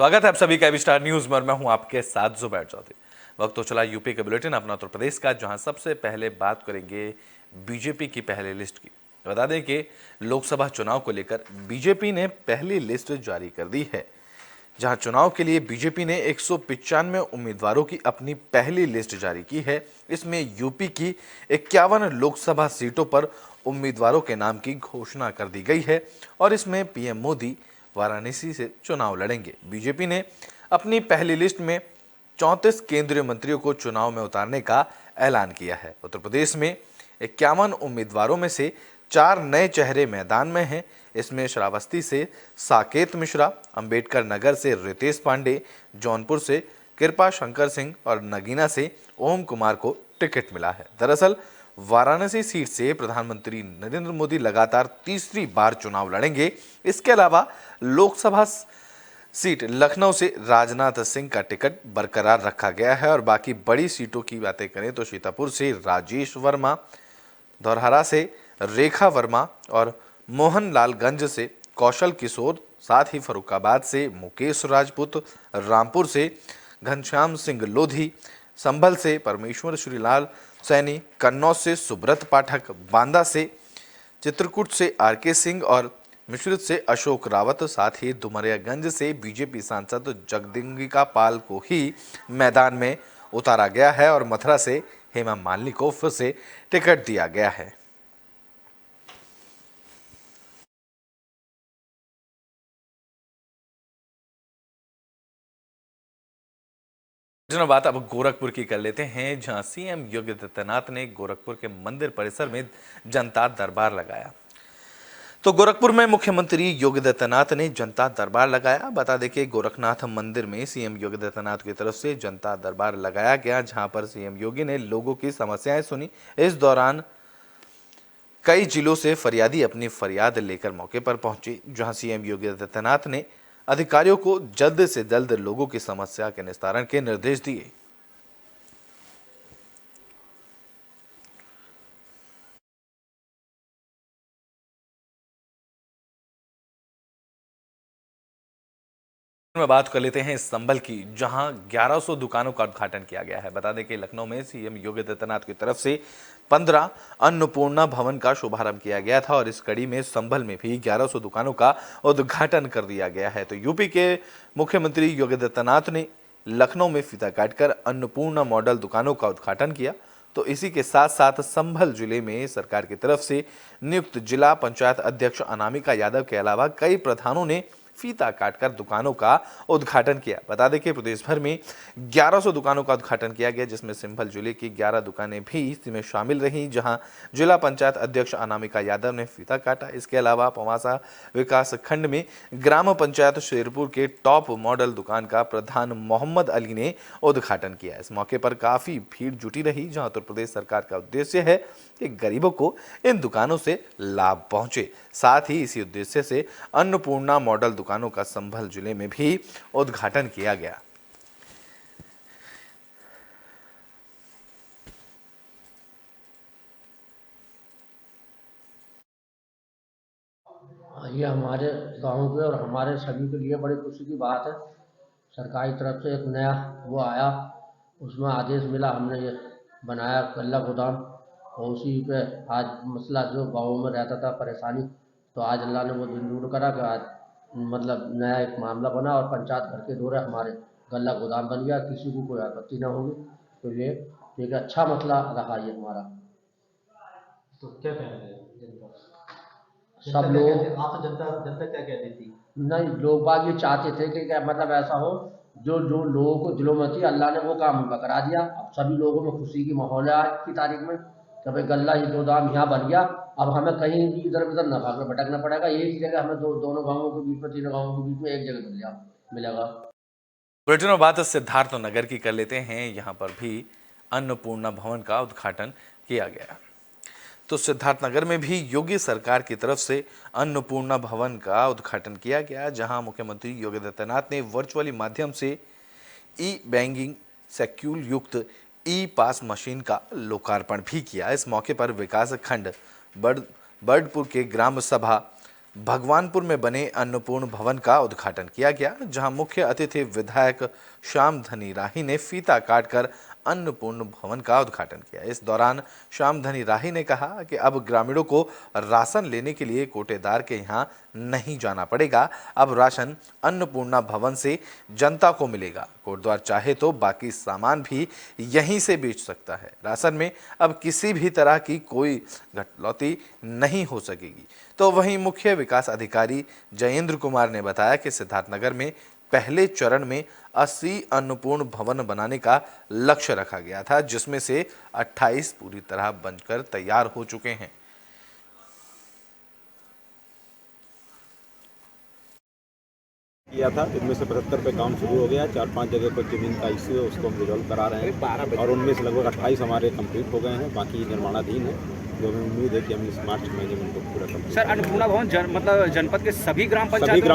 स्वागत है आप सभी का एबी स्टार न्यूज में। मैं हूं आपके साथ जुबैर चौधरी। वक्त तो चला यूपी का बुलेटिन अपना उत्तर प्रदेश का, जहां सबसे पहले बात करेंगे बीजेपी की पहली लिस्ट की। बता दें कि लोकसभा चुनाव को लेकर बीजेपी ने पहली लिस्ट जारी कर दी है, जहां चुनाव के लिए बीजेपी ने 195 उम्मीदवारों की अपनी पहली लिस्ट जारी की है। इसमें यूपी की 51 लोकसभा सीटों पर उम्मीदवारों के नाम की घोषणा कर दी गई है और इसमें पीएम मोदी वाराणसी से चुनाव लड़ेंगे। बीजेपी ने अपनी पहली लिस्ट में 34 केंद्रीय मंत्रियों को चुनाव में उतारने का ऐलान किया है। उत्तर प्रदेश में 51 उम्मीदवारों में से 4 नए चेहरे मैदान में हैं। इसमें श्रावस्ती से साकेत मिश्रा, अंबेडकर नगर से रितेश पांडे, जौनपुर से कृपा शंकर सिंह और नगीना से ओम कुमार को टिकट मिला है। दरअसल वाराणसी सीट से प्रधानमंत्री नरेंद्र मोदी लगातार तीसरी बार चुनाव लड़ेंगे। इसके अलावा लोकसभा सीट लखनऊ से राजनाथ सिंह का टिकट बरकरार रखा गया है और बाकी बड़ी सीटों की बातें करें तो सीतापुर से राजेश वर्मा, धौरहरा से रेखा वर्मा और मोहनलालगंज से कौशल किशोर, साथ ही फरुखाबाद से मुकेश राजपूत, रामपुर से घनश्याम सिंह लोधी, संभल से परमेश्वर श्रीलाल सैनी, कन्नौज से सुब्रत पाठक, बांदा से चित्रकूट से आरके सिंह और मिश्रित से अशोक रावत, साथ ही डुमरियागंज से बीजेपी सांसद जगदम्बिका पाल को ही मैदान में उतारा गया है और मथुरा से हेमा मालिनी को फिर से टिकट दिया गया है। बात अब गोरखपुर की कर लेते हैं, जहां सीएम योगी आदित्यनाथ ने गोरखपुर के मंदिर परिसर में जनता दरबार लगाया। तो गोरखपुर में मुख्यमंत्री योगी आदित्यनाथ ने जनता दरबार लगाया। बता दें कि गोरखनाथ मंदिर में सीएम योगी आदित्यनाथ की तरफ से जनता दरबार लगाया गया, जहां पर सीएम योगी ने लोगों की समस्याएं सुनी। इस दौरान कई जिलों से फरियादी अपनी फरियाद लेकर मौके पर पहुंचे, जहां सीएम योगी आदित्यनाथ ने अधिकारियों को जल्द से जल्द लोगों की समस्या के निस्तारण के निर्देश दिए। में बात कर लेते हैं संभल की, जहां 1100 दुकानों का उद्घाटन किया गया है। बता दें कि लखनऊ में सीएम योगी आदित्यनाथ की तरफ से 15 अन्नपूर्णा भवन का शुभारंभ किया गया था और इस कड़ी में संभल में भी 1100 दुकानों का उद्घाटन कर दिया गया है। तो यूपी के मुख्यमंत्री योगी आदित्यनाथ ने लखनऊ में फीता काटकर अन्नपूर्णा मॉडल दुकानों का उद्घाटन किया। तो इसी के साथ साथ संभल जिले में सरकार की तरफ से नियुक्त जिला पंचायत अध्यक्ष अनामिका यादव के अलावा कई प्रधानों ने फीता काटकर दुकानों का उद्घाटन किया। बता दें कि प्रदेश भर में 1100 दुकानों का उद्घाटन किया गया, जिसमें संभल जिले की 11 दुकानें भी इसमें शामिल रहीं, जहां जिला पंचायत अध्यक्ष अनामिका यादव ने फीता काटा। इसके अलावा पवासा विकास खंड में ग्राम पंचायत शेरपुर के टॉप मॉडल दुकान का प्रधान मोहम्मद अली ने उद्घाटन किया। इस मौके पर काफी भीड़ जुटी रही, जहां उत्तर प्रदेश सरकार का उद्देश्य है कि गरीबों को इन दुकानों से लाभ पहुंचे। साथ ही इसी उद्देश्य से अन्नपूर्णा मॉडल दुकानों का संभल जिले में भी उद्घाटन किया गया। ये हमारे गांव के और हमारे सभी के लिए बड़ी खुशी की बात है। सरकारी तरफ से एक नया वो आया, उसमें आदेश मिला, हमने ये बनाया गल्ला गोदाम, और उसी पे आज मसला जो गाँव में रहता था परेशानी, तो आज अल्लाह ने वो दिन दूर करा कि आज मतलब नया एक मामला बना और पंचायत घर के दौरे हमारे गल्ला गोदाम बन गया, किसी को कोई आपत्ति ना होगी। तो ये एक अच्छा मसला रहा ये हमारा। तो क्या कह रहे हैं जनता? सब लोग आप जनता जनता क्या कहती थी? नहीं, लोग बाग ये चाहते थे कि क्या मतलब ऐसा हो जो जो लोगों को दिलों में थी, अल्लाह ने वो काम उनका करा दिया। अब सभी लोगों में खुशी की माहौल है आज की तारीख में कि भाई गल्ला ही गोदाम यहाँ बन गया। अब हमें कहीं भी इधर उधर न भागना भटकना पड़ेगा, एक ही जगह हमें दोनों गाँवों के बीच में, तीनों गाँवों के बीच में एक जगह मिलेगा। बुलेटिन में बात सिद्धार्थ नगर की कर लेते हैं। यहाँ पर भी अन्नपूर्णा भवन का उद्घाटन किया गया। तो सिद्धार्थनगर में भी योगी सरकार की तरफ से अन्नपूर्णा भवन का उद्घाटन किया गया, जहां मुख्यमंत्री योगी आदित्यनाथ ने वर्चुअली माध्यम से ई बैंकिंग सेक्यूल युक्त ई पास मशीन का लोकार्पण भी किया। इस मौके पर विकास खंड बर्डपुर के ग्राम सभा भगवानपुर में बने अन्नपूर्ण भवन का उद्घाटन किया गया, जहां मुख्य अतिथि विधायक श्यामधनी राही ने फीता काटकर अन्नपूर्ण भवन का उद्घाटन किया। इस दौरान श्यामधनी राही ने कहा कि अब ग्रामीणों को राशन लेने के लिए कोटेदार के यहां नहीं जाना पड़ेगा। अब राशन अन्नपूर्णा भवन से जनता को मिलेगा। कोटद्वार चाहे तो बाकी सामान भी यहीं से बेच सकता है। राशन में अब किसी भी तरह की कोई घटलौती नहीं हो सकेगी। तो वहीं मुख्य विकास अधिकारी जयेंद्र कुमार ने बताया कि सिद्धार्थनगर में पहले चरण में 80 अन्नपूर्ण भवन बनाने का लक्ष्य रखा गया था, जिसमें से 28 पूरी तरह बनकर तैयार हो चुके हैं। किया था, इनमें से 75 पे काम शुरू हो गया। 4-5 जगह पर जमीन का इश्यू है, उसको हम रिजॉल्व करा रहे हैं और उनमें से लगभग 28 हमारे कंप्लीट हो गए हैं, बाकी निर्माणाधीन है, जो हमें उम्मीद है कि हम इस मार्च महीने में उनको पूरा कंप्लीट। सर, अन्नपूर्णा भवन मतलब जनपद के सभी ग्राम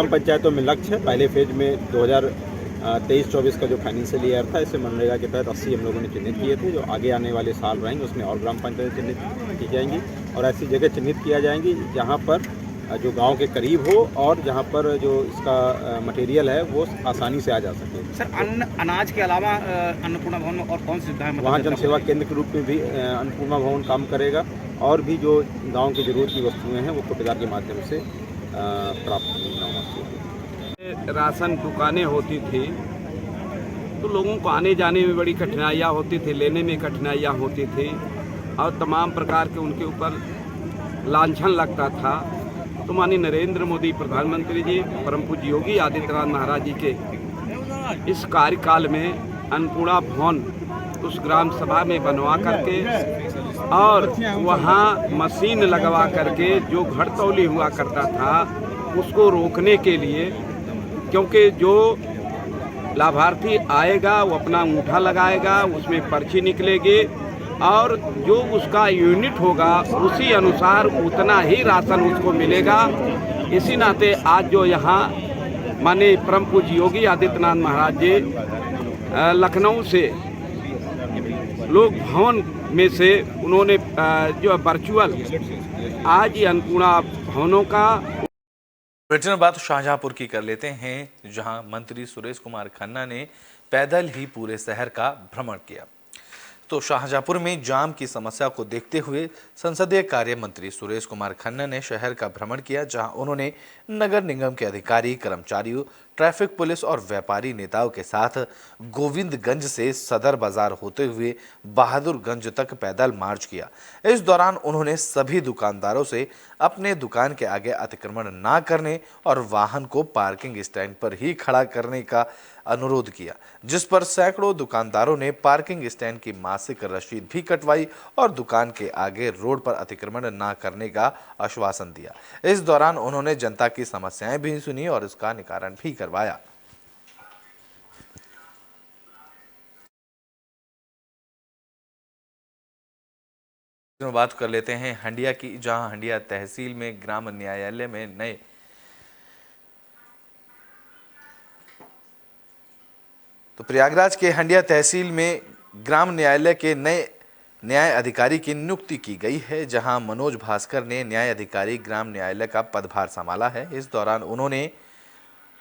पंचायतों में लक्ष्य है। पहले फेज में 2023-24 का जो फाइनेंशियल ईयर था, इससे मनरेगा के तहत 80 हम लोगों ने चिन्हित किए थे। जो आगे आने वाले साल रहेंगे उसमें और ग्राम पंचायत चिन्हित की जाएंगी और ऐसी जगह चिन्हित किया जाएंगी जहाँ पर जो गांव के करीब हो और जहां पर जो इसका मटेरियल है वो आसानी से आ जा सके। सर, अनाज के अलावा अन्नपूर्णा भवन में और कौन सी सुविधाएं? वहाँ जन सेवा केंद्र के रूप में भी अन्नपूर्णा भवन काम करेगा और भी जो गांव की जरूरत की वस्तुएं हैं वो कोटेदार के माध्यम से प्राप्त होंगी। राशन दुकानें होती थी तो लोगों को आने जाने में बड़ी कठिनाइयाँ होती थी, लेने में कठिनाइयाँ होती थी और तमाम प्रकार के उनके ऊपर लांछन लगता था। तो माननीय नरेंद्र मोदी प्रधानमंत्री जी, परम पूज्य योगी आदित्यनाथ महाराज जी के इस कार्यकाल में अन्नपूर्णा भवन उस ग्राम सभा में बनवा करके और वहाँ मशीन लगवा करके जो घटतौली हुआ करता था उसको रोकने के लिए, क्योंकि जो लाभार्थी आएगा वो अपना अंगूठा लगाएगा, उसमें पर्ची निकलेगी और जो उसका यूनिट होगा उसी अनुसार उतना ही राशन उसको मिलेगा। इसी नाते आज जो यहाँ माननीय परम पूज्य योगी आदित्यनाथ महाराज जी लखनऊ से लोक भवन में से उन्होंने जो वर्चुअल आज ये अन्नपूर्णा भवनों का बुलेटिन बात शाहजहांपुर की कर लेते हैं, जहां मंत्री सुरेश कुमार खन्ना ने पैदल ही पूरे शहर का भ्रमण किया। तो शाहजहांपुर में जाम की समस्या को देखते हुए संसदीय कार्य मंत्री सुरेश कुमार खन्ना ने शहर का भ्रमण किया, जहां उन्होंने नगर निगम के अधिकारी, कर्मचारियों, ट्रैफिक पुलिस और व्यापारी नेताओं के साथ गोविंदगंज से सदर बाजार होते हुए बहादुरगंज तक पैदल मार्च किया। इस दौरान उन्होंने सभी दुकानदारों से अपने दुकान के आगे अतिक्रमण न करने और वाहन को पार्किंग स्टैंड पर ही खड़ा करने का अनुरोध किया, जिस पर सैकड़ों दुकानदारों ने पार्किंग स्टैंड की मासिक रसीद भी कटवाई और दुकान के आगे रोड पर अतिक्रमण न करने का आश्वासन दिया। इस दौरान उन्होंने जनता की समस्याएं भी सुनी और इसका निवारण भी करवाया। बात कर लेते हैं हंडिया की, जहां हंडिया तहसील में ग्राम न्यायालय में नए तो प्रयागराज के हंडिया तहसील में ग्राम न्यायालय के नए न्याय अधिकारी की नियुक्ति की गई है, जहां मनोज भास्कर ने न्याय अधिकारी ग्राम न्यायालय का पदभार संभाला है। इस दौरान उन्होंने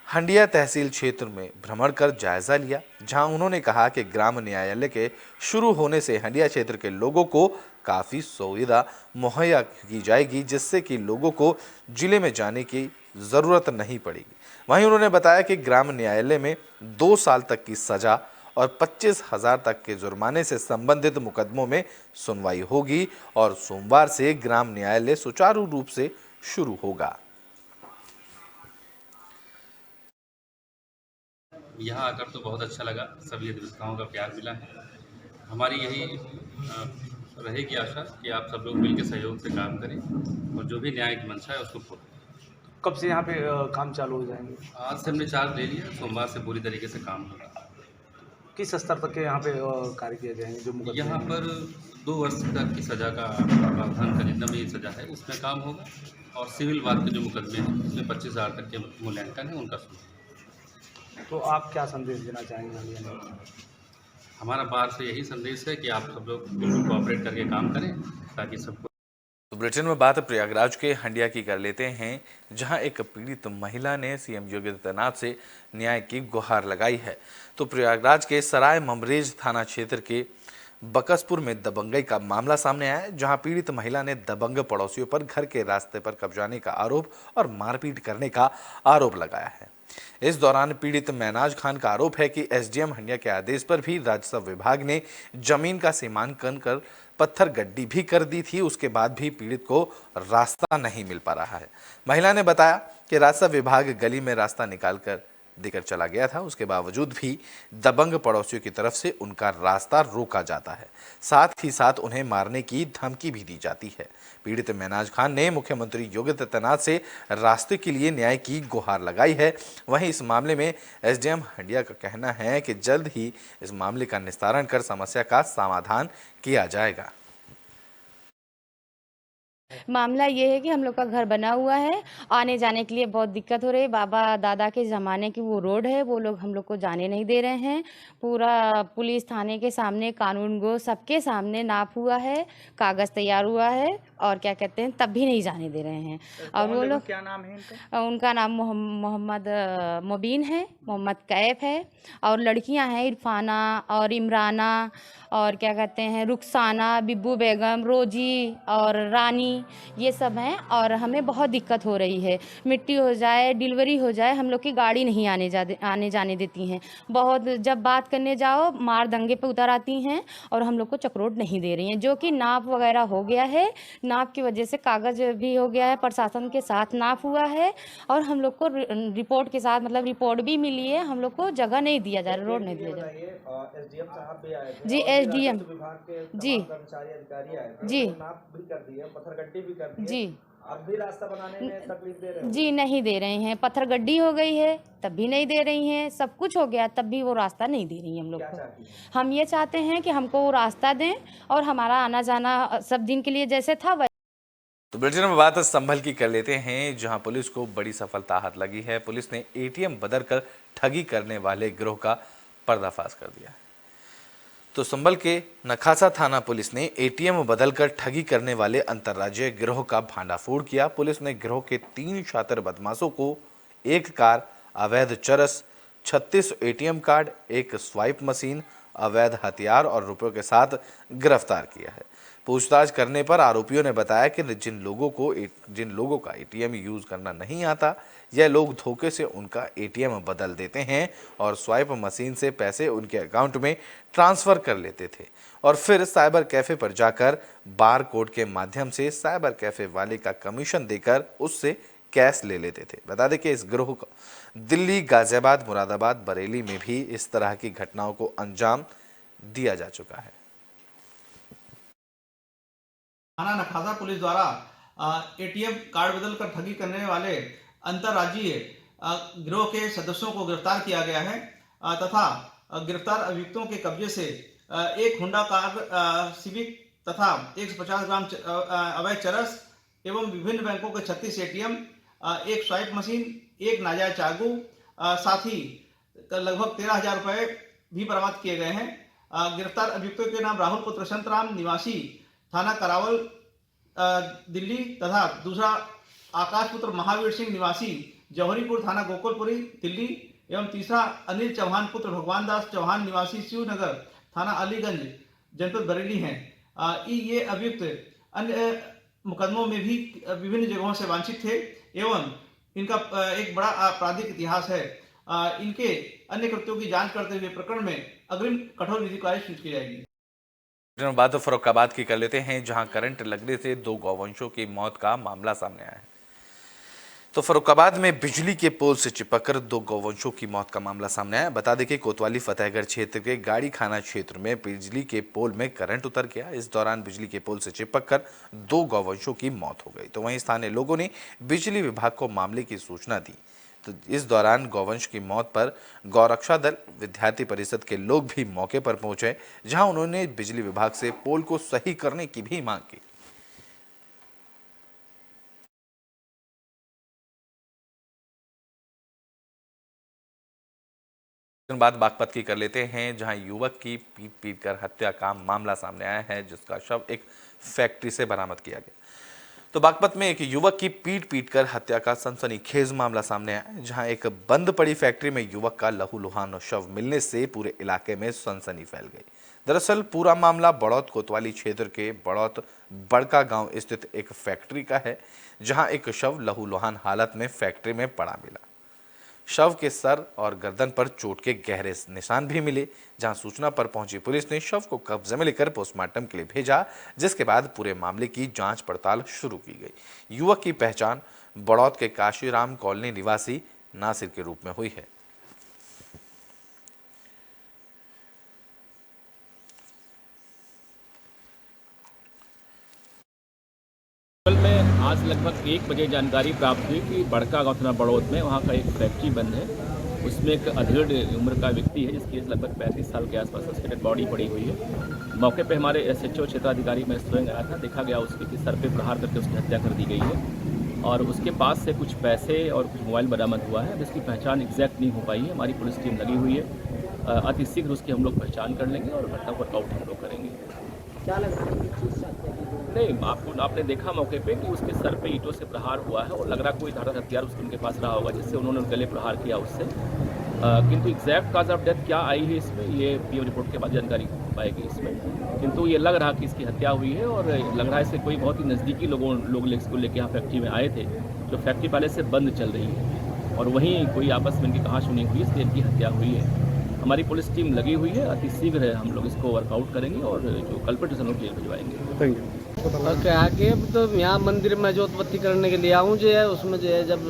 हंडिया तहसील क्षेत्र में भ्रमण कर जायजा लिया, जहां उन्होंने कहा कि ग्राम न्यायालय के शुरू होने से हंडिया क्षेत्र के लोगों को काफ़ी सुविधा मुहैया की जाएगी, जिससे कि लोगों को जिले में जाने की ज़रूरत नहीं पड़ेगी। वहीं उन्होंने बताया कि ग्राम न्यायालय में 2 साल तक की सजा और 25,000 तक के जुर्माने से संबंधित मुकदमों में सुनवाई होगी और सोमवार से ग्राम न्यायालय सुचारू रूप से शुरू होगा। यहाँ आकर तो बहुत अच्छा लगा, सभी अधिवक्ताओं का प्यार मिला है। हमारी यही रहेगी आशा कि आप सब लोग मिलकर सहयोग से काम करें और जो भी न्याय की मंशा है उसको पूरा। कब से यहाँ पे काम चालू हो जाएंगे? आज से हमने चार्ज ले लिया, सोमवार से पूरी तरीके से काम होगा। किस स्तर तक के यहाँ पे कार्य किए जाएंगे? जो मुकदमे यहाँ पर 2 वर्ष तक की सज़ा का प्रावधान का जितना भी सज़ा है उसमें काम होगा और सिविल वाद के जो मुकदमे हैं उसमें 25,000 तक के मूल्यांकन है, उनका सुनवाई। तो आप क्या संदेश देना चाहेंगे? हमारा बार से यही संदेश है कि आप सब लोग बिल्कुल कोऑपरेट करके काम करें ताकि सबको तो ब्रिटेन में बात प्रयागराज के हंडिया की कर लेते हैं, जहां एक पीड़ित महिला ने सीएम योगी आदित्यनाथ से न्याय की गुहार लगाई है। तो प्रयागराज के सराय ममरेज थाना क्षेत्र के बकसपुर में दबंगई का मामला सामने आया है, जहां पीड़ित महिला ने दबंग पड़ोसियों पर घर के रास्ते पर कब्जाने का आरोप और मारपीट करने का आरोप लगाया है। इस दौरान पीड़ित मैनाज खान का आरोप है कि एसडीएम हंडिया के आदेश पर भी राजस्व विभाग ने जमीन का सीमांकन कर पत्थर गड्डी भी कर दी थी, उसके बाद भी पीड़ित को रास्ता नहीं मिल पा रहा है। महिला ने बताया कि राजस्व विभाग गली में रास्ता निकालकर देकर चला गया था, उसके बावजूद भी दबंग पड़ोसियों की तरफ से उनका रास्ता रोका जाता है, साथ ही साथ उन्हें मारने की धमकी भी दी जाती है। पीड़ित मैनाज खान ने मुख्यमंत्री योगी आदित्यनाथ से रास्ते के लिए न्याय की गुहार लगाई है। वहीं इस मामले में एसडीएम हंडिया का कहना है कि जल्द ही इस मामले का निस्तारण कर समस्या का समाधान किया जाएगा। मामला ये है कि हम लोग का घर बना हुआ है, आने जाने के लिए बहुत दिक्कत हो रही है। बाबा दादा के ज़माने की वो रोड है, वो लोग हम लोग को जाने नहीं दे रहे हैं। पूरा पुलिस थाने के सामने, कानून गो सबके सामने नाप हुआ है, कागज़ तैयार हुआ है और क्या कहते हैं तब भी नहीं जाने दे रहे हैं। और वो लोग, क्या नाम है इनका? उनका नाम मोहम्मद मुबीन है, मोहम्मद कैफ है, और लड़कियां हैं इरफाना और इमराना और क्या कहते हैं रुखसाना, बिब्बू बेगम, रोजी और रानी, ये सब हैं। और हमें बहुत दिक्कत हो रही है, मिट्टी हो जाए, डिलीवरी हो जाए, हम लोग की गाड़ी नहीं आने जाने देती हैं। बहुत जब बात करने जाओ मार दंगे पे उतर आती हैं और हम लोग को चक्रोट नहीं दे रही हैं, जो कि नाप वगैरह हो गया है। नाप की वजह से कागज़ भी हो गया है, प्रशासन के साथ नाप हुआ है और हम लोग को रिपोर्ट के साथ मतलब रिपोर्ट भी मिली है, हम लोग को जगह नहीं दिया जा रहा, रोड नहीं दिया जा रहा। एसडीएम साहब भी आए थे जी, और एसडीएम विभाग के जी कर्मचारी अधिकारी आए थे, जी वो नाप भी कर दिए, पत्थर गड्डी भी कर दिए। जी अब भी रास्ता बनाने में तकलीफ दे रहे हैं? जी नहीं दे रहे हैं, पत्थर गड्डी हो गई है तब भी नहीं दे रही हैं, सब कुछ हो गया तब भी वो रास्ता नहीं दे रही हैं हम लोग को। हम ये चाहते हैं कि हमको वो रास्ता दें और हमारा आना जाना सब दिन के लिए जैसे था। तो ब्रिटेन में बात संभल की कर लेते हैं, जहां पुलिस को बड़ी सफलता हाथ लगी है। पुलिस ने एटीएम बदलकर ठगी करने वाले गिरोह का पर्दाफाश कर दिया है। तो संभल के नखासा थाना पुलिस ने एटीएम बदलकर ठगी करने वाले अंतर्राज्यीय गिरोह का भांडाफोड़ किया। पुलिस ने गिरोह के 3 शातिर बदमाशों को 1 कार, अवैध चरस, 36 एटीएम कार्ड, 1 स्वाइप मशीन, अवैध हथियार और रुपयों के साथ गिरफ्तार किया है। पूछताछ करने पर आरोपियों ने बताया कि जिन लोगों का एटीएम यूज करना नहीं आता, यह लोग धोखे से उनका एटीएम बदल देते हैं और स्वाइप मशीन से पैसे उनके अकाउंट में ट्रांसफर कर लेते थे और फिर साइबर कैफे पर जाकर बार कोड के माध्यम से साइबर कैफे वाले का कमीशन देकर उससे कैश ले लेते थे। बता दें कि इस गिरोह को दिल्ली, गाजियाबाद, मुरादाबाद, बरेली में भी इस तरह की घटनाओं को अंजाम दिया जा चुका है। थाना नखासा पुलिस द्वारा एटीएम कार्ड बदलकर ठगी करने वाले अंतर्राज्यीय गिरोह के सदस्यों को गिरफ्तार किया गया है तथा गिरफ्तार अभियुक्तों के कब्जे से 1 होंडा कार सिविक तथा 150 ग्राम अवैध चरस एवं विभिन्न बैंकों के 36 एटीएम, 1 स्वाइप मशीन, 1 नाजायज चाकू, साथ ही लगभग 13,000 रुपये भी बरामद किए गए हैं। गिरफ्तार अभियुक्तों के नाम राहुल पुत्र संतराम निवासी थाना करावल दिल्ली तथा दूसरा आकाश पुत्र महावीर सिंह निवासी जौहरीपुर थाना गोकुलपुरी दिल्ली एवं तीसरा अनिल चौहान पुत्र भगवान दास चौहान निवासी शिवनगर थाना अलीगंज जनपद बरेली हैं। ये अभियुक्त अन्य मुकदमों में भी विभिन्न जगहों से वांछित थे एवं इनका एक बड़ा आपराधिक इतिहास है। इनके अन्य कृत्यों की जांच करते हुए प्रकरण में अग्रिम कठोर विधि कार्रवाई की जाएगी। बात तो फर्रुखाबाद की कर लेते हैं, जहां करंट लगने से 2 गौवंशों की मौत का मामला सामने आया है। तो फर्रुखाबाद में बिजली के पोल से चिपककर 2 गौवंशों की मौत का मामला सामने आया। बता दें कि कोतवाली फतेहगढ़ क्षेत्र के गाड़ी खाना क्षेत्र में बिजली के पोल में करंट उतर गया। इस दौरान बिजली के पोल से चिपककर 2 गौवंशों की मौत हो गई। तो वहीं स्थानीय लोगों ने बिजली विभाग को मामले की सूचना दी। तो इस दौरान गौवंश की मौत पर गौरक्षा दल, विद्यार्थी परिषद के लोग भी मौके पर पहुंचे, जहां उन्होंने बिजली विभाग से पोल को सही करने की भी मांग की। बात बागपत की कर लेते हैं, जहां युवक की पीट कर हत्या का मामला सामने आया है, जिसका शव एक फैक्ट्री से बरामद किया गया। तो बागपत में एक युवक की पीट कर हत्या का सनसनीखेज मामला सामने आया है, जहां एक बंद पड़ी फैक्ट्री में युवक का लहूलुहान शव मिलने से पूरे इलाके में सनसनी फैल गई। दरअसल पूरा मामला बड़ौत कोतवाली क्षेत्र के बड़ौत बड़का गांव स्थित एक फैक्ट्री का है, जहां एक शव लहूलुहान हालत में फैक्ट्री में पड़ा मिला। शव के सर और गर्दन पर चोट के गहरे निशान भी मिले। जहां सूचना पर पहुंची पुलिस ने शव को कब्जे में लेकर पोस्टमार्टम के लिए भेजा, जिसके बाद पूरे मामले की जांच पड़ताल शुरू की गई। युवक की पहचान बड़ौत के काशीराम कॉलोनी निवासी नासिर के रूप में हुई है। में आज लगभग 1 बजे जानकारी प्राप्त हुई कि बड़का गाँव थाना बड़ौत में वहाँ का एक फैक्ट्री बंद है। उसमें एक अधेड़ उम्र का व्यक्ति है जिसकी एज लगभग 35 साल के आसपास उसकी डेड बॉडी पड़ी हुई है। मौके पे हमारे SHO क्षेत्राधिकारी में स्वयं आया था। देखा गया उसके कि सर पे प्रहार करके उसकी हत्या कर दी गई है और उसके पास से कुछ पैसे और कुछ मोबाइल बरामद हुआ है, जिसकी पहचान एग्जैक्ट नहीं हो पाई है। हमारी पुलिस टीम लगी हुई है, अति शीघ्र उसकी हम लोग पहचान कर लेंगे और घटना को वर्कआउट हम लोग करेंगे। क्या लग रहा है? नहीं, आपने देखा मौके पे कि उसके सर पे ईंटों से प्रहार हुआ है और लग रहा कोई धारदार हथियार उनके पास रहा होगा जिससे उन्होंने गले प्रहार किया उससे। किंतु एग्जैक्ट काज ऑफ डेथ क्या आई है इसमें, ये पीएम रिपोर्ट के बाद जानकारी पाएगी इसमें। किंतु ये लग रहा कि इसकी हत्या हुई है और लग रहा है इससे कोई बहुत ही नज़दीकी लोग इसको लेके यहाँ फैक्ट्री में आए थे, जो फैक्ट्री पहले से बंद चल रही है और वहीं कोई आपस में इनकी कहासुनी हुई, इसलिए इनकी हत्या हुई है। हमारी पुलिस टीम लगी हुई है, अति शीघ्र हम लोग इसको वर्कआउट करेंगे और जो कल्प्रिट है हम लोग जेल भिजवाएंगे। Thank you. और क्या कि तो यहाँ मंदिर में जोत बत्ती करने के लिए आऊँ जो है, उसमें जो है जब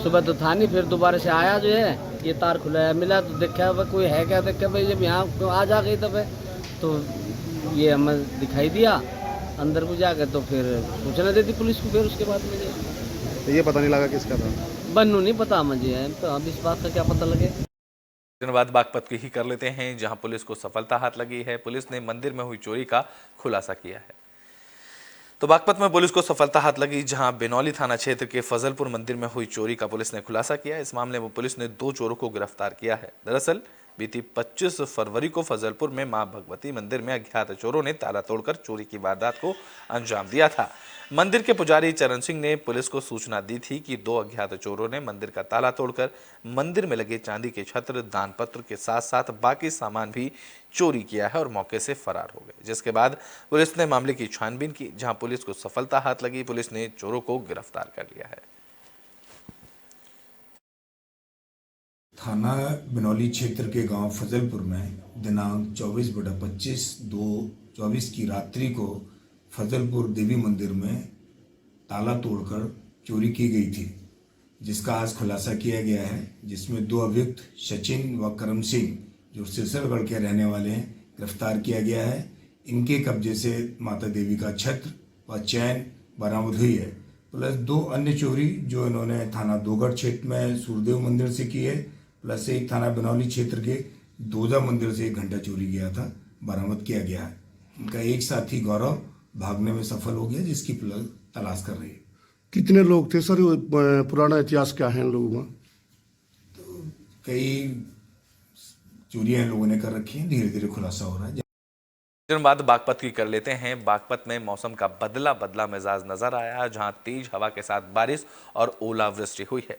सुबह तो था नहीं, फिर दोबारा से आया जो है, ये तार खुला है मिला तो देखा भाई कोई है क्या, देखा भाई जब यहाँ आ जा गई तब तो ये हमें दिखाई दिया अंदर को जाकर, तो फिर सूचना देती पुलिस को। फिर उसके बाद मुझे तो ये पता नहीं लगा किसका था? बनू नहीं पता मुझे, तो अब इस बात का क्या पता लगे। धन्यवाद। बागपत की ही कर लेते हैं, जहां पुलिस को सफलता हाथ लगी है। पुलिस ने मंदिर में हुई चोरी का खुलासा किया है। तो बागपत में पुलिस को सफलता हाथ लगी, जहां बिनौली थाना क्षेत्र के फजलपुर मंदिर में हुई चोरी का पुलिस ने खुलासा किया। इस मामले में पुलिस ने 2 चोरों को गिरफ्तार किया है। दरअसल बीती 25 फरवरी को फजलपुर में मां भगवती मंदिर में अज्ञात चोरों ने ताला तोड़कर चोरी की वारदात को अंजाम दिया था। मंदिर के पुजारी चरण सिंह ने पुलिस को सूचना दी थी कि 2 अज्ञात चोरों ने मंदिर का ताला तोड़कर मंदिर में लगे चांदी के छत्र, दानपत्र के साथ साथ बाकी सामान भी चोरी किया है और मौके से फरार हो गए, जिसके बाद पुलिस ने मामले की छानबीन की, जहां पुलिस को सफलता हाथ लगी। पुलिस ने चोरों को गिरफ्तार कर लिया है। थाना बिनौली क्षेत्र के गांव फजलपुर में दिनांक 24/25/2024 की रात्रि को फजलपुर देवी मंदिर में ताला तोड़कर चोरी की गई थी, जिसका आज खुलासा किया गया है, जिसमें 2 अभियुक्त सचिन व करम सिंह जो सिरसरगढ़ के रहने वाले हैं गिरफ्तार किया गया है। इनके कब्जे से माता देवी का छत्र व चैन बरामद हुई है, प्लस 2 अन्य चोरी जो इन्होंने थाना दोगढ़ क्षेत्र में सूरदेव मंदिर से की है, प्लस एक थाना बिनौली क्षेत्र के दोजा मंदिर से 1 घंटा चोरी किया था, बरामद किया गया है। इनका एक साथी गौरव भागने में सफल हो गया, जिसकी पुलिस तलाश कर रही है। कितने लोग थे सर? पुराना इतिहास क्या है इन लोगों का? तो कई चोरियां इन लोगों ने कर रखी हैं, धीरे धीरे खुलासा हो रहा है। बाद बागपत की कर लेते हैं। बागपत में मौसम का बदला मिजाज नजर आया, जहां तेज हवा के साथ बारिश और ओलावृष्टि हुई है।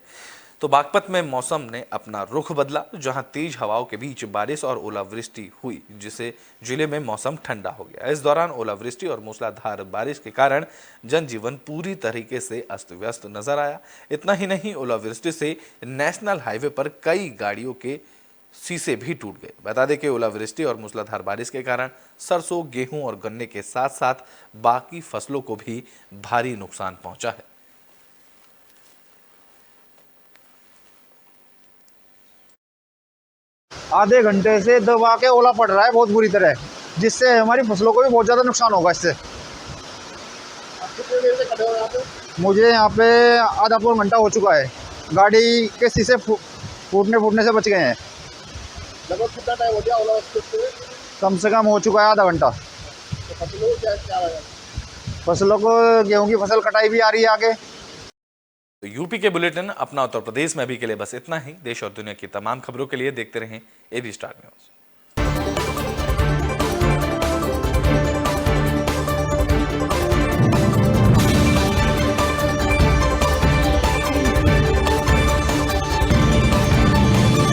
तो बागपत में मौसम ने अपना रुख बदला, जहां तेज हवाओं के बीच बारिश और ओलावृष्टि हुई, जिससे जिले में मौसम ठंडा हो गया। इस दौरान ओलावृष्टि और मूसलाधार बारिश के कारण जनजीवन पूरी तरीके से अस्त व्यस्त नजर आया। इतना ही नहीं, ओलावृष्टि से नेशनल हाईवे पर कई गाड़ियों के शीशे भी टूट गए। बता दें कि ओलावृष्टि और मूसलाधार बारिश के कारण सरसों, गेहूं और गन्ने के साथ साथ बाकी फसलों को भी भारी नुकसान पहुंचा है। आधे घंटे से दबा के ओला पड़ रहा है बहुत बुरी तरह, जिससे हमारी फसलों को भी बहुत ज़्यादा नुकसान होगा इससे। मुझे यहाँ पे आधा पौन घंटा हो चुका है, गाड़ी के शीशे फूटने से बच गए हैं। लगभग कितना टाइम हो गया ओला? कम से कम हो चुका है आधा घंटा। फसलों को गेहूं की फसल कटाई भी आ रही है आगे। तो यूपी के बुलेटिन अपना उत्तर प्रदेश में अभी के लिए बस इतना ही। देश और दुनिया की तमाम खबरों के लिए देखते रहें एबी स्टार न्यूज़।